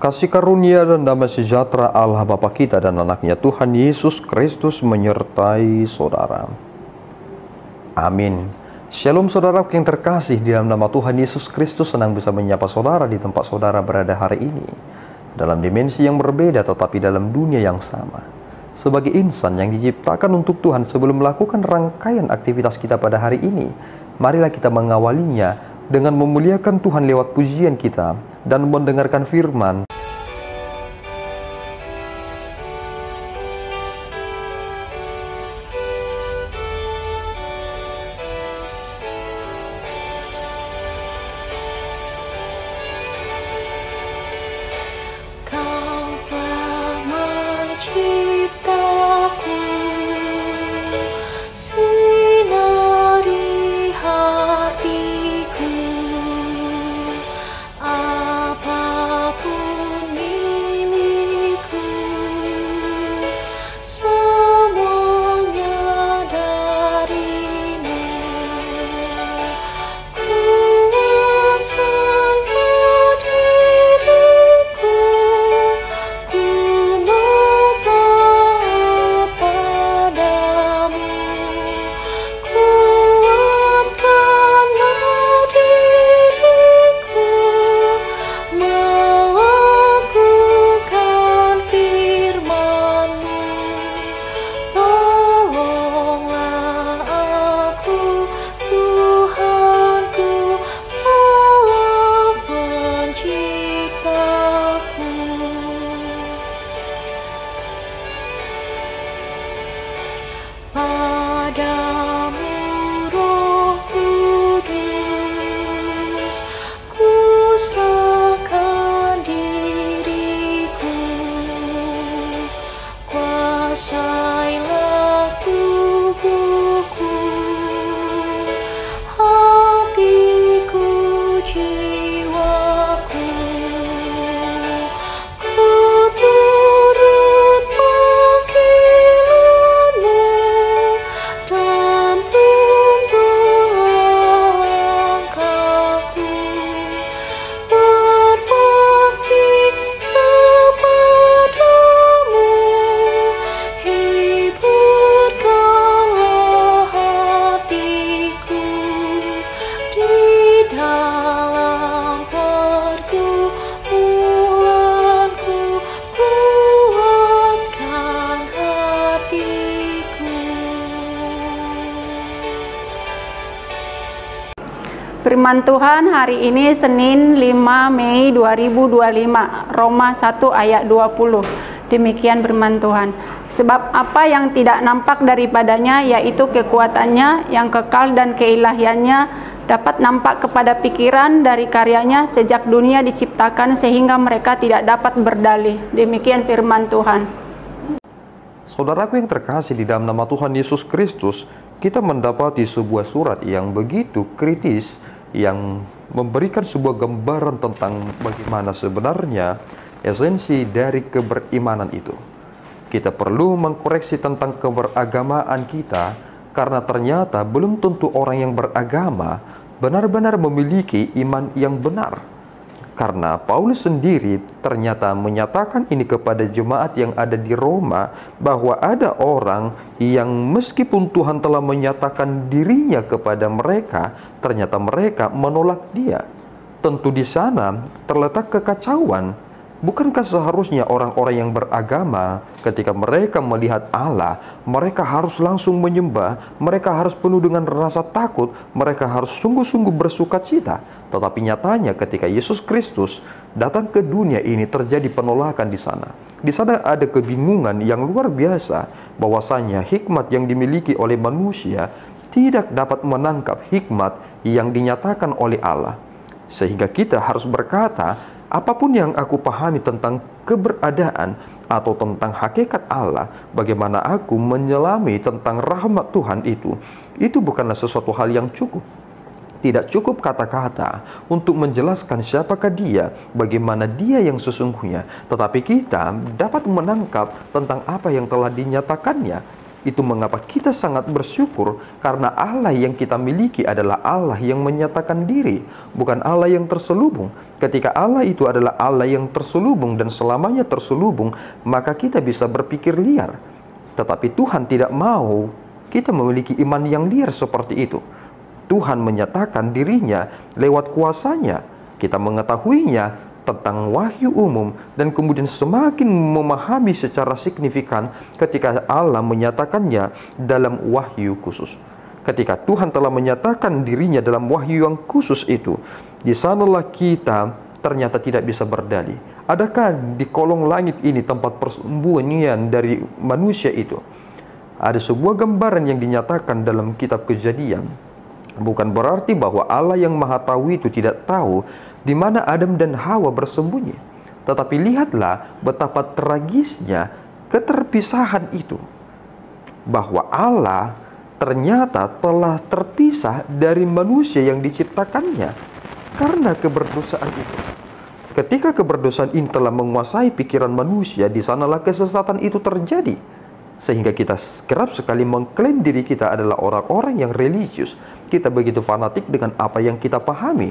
Kasih karunia dan damai sejahtera Allah Bapa kita dan anaknya Tuhan Yesus Kristus menyertai saudara. Amin. Shalom saudara yang terkasih, di dalam nama Tuhan Yesus Kristus senang bisa menyapa saudara di tempat saudara berada hari ini. Dalam dimensi yang berbeda tetapi dalam dunia yang sama. Sebagai insan yang diciptakan untuk Tuhan, sebelum melakukan rangkaian aktivitas kita pada hari ini, marilah kita mengawalinya dengan memuliakan Tuhan lewat pujian kita dan mendengarkan firman. Firman Tuhan hari ini Senin 5 Mei 2025, Roma 1 ayat 20. Demikian firman Tuhan. Sebab apa yang tidak nampak daripadanya, yaitu kekuatannya yang kekal dan keilahiannya, dapat nampak kepada pikiran dari karyanya sejak dunia diciptakan sehingga mereka tidak dapat berdalih. Demikian firman Tuhan. Saudaraku yang terkasih, di dalam nama Tuhan Yesus Kristus, kita mendapati sebuah surat yang begitu kritis, yang memberikan sebuah gambaran tentang bagaimana sebenarnya esensi dari keberimanan itu. Kita perlu mengkoreksi tentang keberagamaan kita, karena ternyata belum tentu orang yang beragama benar-benar memiliki iman yang benar. Karena Paulus sendiri ternyata menyatakan ini kepada jemaat yang ada di Roma, bahwa ada orang yang meskipun Tuhan telah menyatakan dirinya kepada mereka, ternyata mereka menolak dia. Tentu di sana terletak kekacauan. Bukankah seharusnya orang-orang yang beragama ketika mereka melihat Allah, mereka harus langsung menyembah, mereka harus penuh dengan rasa takut, mereka harus sungguh-sungguh bersukacita? Tetapi nyatanya ketika Yesus Kristus datang ke dunia ini, terjadi penolakan di sana. Di sana ada kebingungan yang luar biasa, bahwasanya hikmat yang dimiliki oleh manusia tidak dapat menangkap hikmat yang dinyatakan oleh Allah. Sehingga kita harus berkata, apapun yang aku pahami tentang keberadaan atau tentang hakikat Allah, bagaimana aku menyelami tentang rahmat Tuhan itu bukanlah sesuatu hal yang cukup. Tidak cukup kata-kata untuk menjelaskan siapakah dia, bagaimana dia yang sesungguhnya. Tetapi kita dapat menangkap tentang apa yang telah dinyatakannya. Itu mengapa kita sangat bersyukur, karena Allah yang kita miliki adalah Allah yang menyatakan diri, bukan Allah yang terselubung. Ketika Allah itu adalah Allah yang terselubung dan selamanya terselubung, maka kita bisa berpikir liar. Tetapi Tuhan tidak mau kita memiliki iman yang liar seperti itu. Tuhan menyatakan dirinya lewat kuasanya. Kita mengetahuinya tentang wahyu umum, dan kemudian semakin memahami secara signifikan ketika Allah menyatakannya dalam wahyu khusus. Ketika Tuhan telah menyatakan dirinya dalam wahyu yang khusus itu, di sanalah kita ternyata tidak bisa berdalih. Adakah di kolong langit ini tempat persembunyian dari manusia itu? Ada sebuah gambaran yang dinyatakan dalam kitab Kejadian. Bukan berarti bahwa Allah yang Maha Tahu itu tidak tahu di mana Adam dan Hawa bersembunyi. Tetapi lihatlah betapa tragisnya keterpisahan itu. Bahwa Allah ternyata telah terpisah dari manusia yang diciptakannya karena keberdosaan itu. Ketika keberdosaan ini telah menguasai pikiran manusia, di sanalah kesesatan itu terjadi. Sehingga kita kerap sekali mengklaim diri kita adalah orang-orang yang religius. Kita begitu fanatik dengan apa yang kita pahami.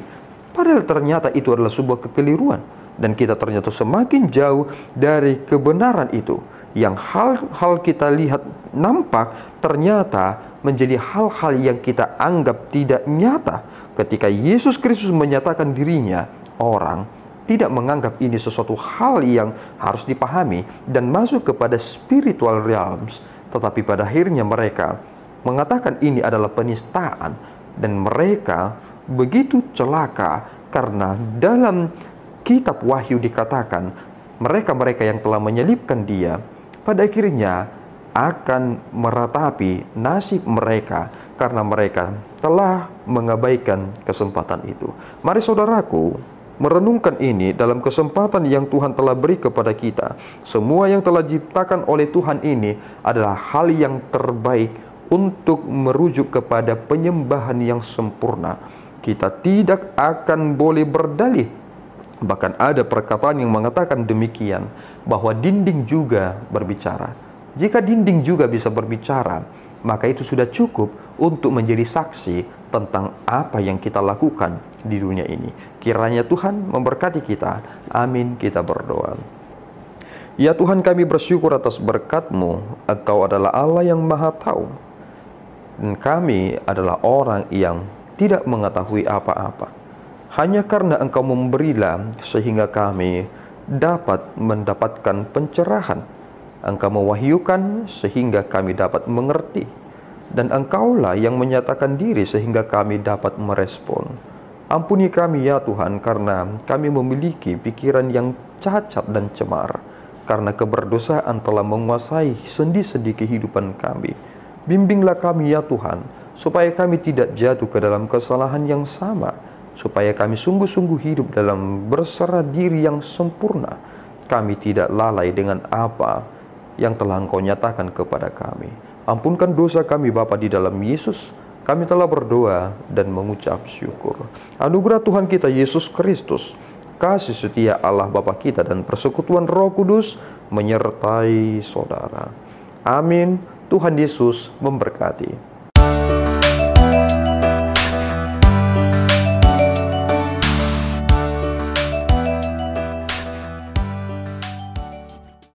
Padahal ternyata itu adalah sebuah kekeliruan. Dan kita ternyata semakin jauh dari kebenaran itu. Yang hal-hal kita lihat nampak ternyata menjadi hal-hal yang kita anggap tidak nyata. Ketika Yesus Kristus menyatakan dirinya, orang tidak menganggap ini sesuatu hal yang harus dipahami dan masuk kepada spiritual realms. Tetapi pada akhirnya mereka mengatakan ini adalah penistaan. Dan mereka begitu celaka karena dalam kitab Wahyu dikatakan mereka-mereka yang telah menyelibkan dia pada akhirnya akan meratapi nasib mereka karena mereka telah mengabaikan kesempatan itu. Mari saudaraku merenungkan ini dalam kesempatan yang Tuhan telah beri kepada kita. Semua yang telah diciptakan oleh Tuhan ini adalah hal yang terbaik untuk merujuk kepada penyembahan yang sempurna. Kita tidak akan boleh berdalih. Bahkan ada perkataan yang mengatakan demikian, bahwa dinding juga berbicara. Jika dinding juga bisa berbicara, maka itu sudah cukup untuk menjadi saksi tentang apa yang kita lakukan di dunia ini. Kiranya Tuhan memberkati kita. Amin. Kita berdoa. Ya Tuhan, kami bersyukur atas berkat-Mu. Engkau adalah Allah yang Maha Tahu. Dan kami adalah orang yang tidak mengetahui apa-apa. Hanya karena Engkau memberilah sehingga kami dapat mendapatkan pencerahan. Engkau mewahyukan sehingga kami dapat mengerti. Dan Engkaulah yang menyatakan diri sehingga kami dapat merespon. Ampuni kami ya Tuhan, karena kami memiliki pikiran yang cacat dan cemar. Karena keberdosaan telah menguasai sendi-sendi kehidupan kami. Bimbinglah kami ya Tuhan, supaya kami tidak jatuh ke dalam kesalahan yang sama, supaya kami sungguh-sungguh hidup dalam berserah diri yang sempurna. Kami tidak lalai dengan apa yang telah Engkau nyatakan kepada kami. Ampunkan dosa kami Bapa di dalam Yesus. Kami telah berdoa dan mengucap syukur. Anugerah Tuhan kita Yesus Kristus, kasih setia Allah Bapa kita, dan persekutuan Roh Kudus menyertai saudara. Amin. Tuhan Yesus memberkati.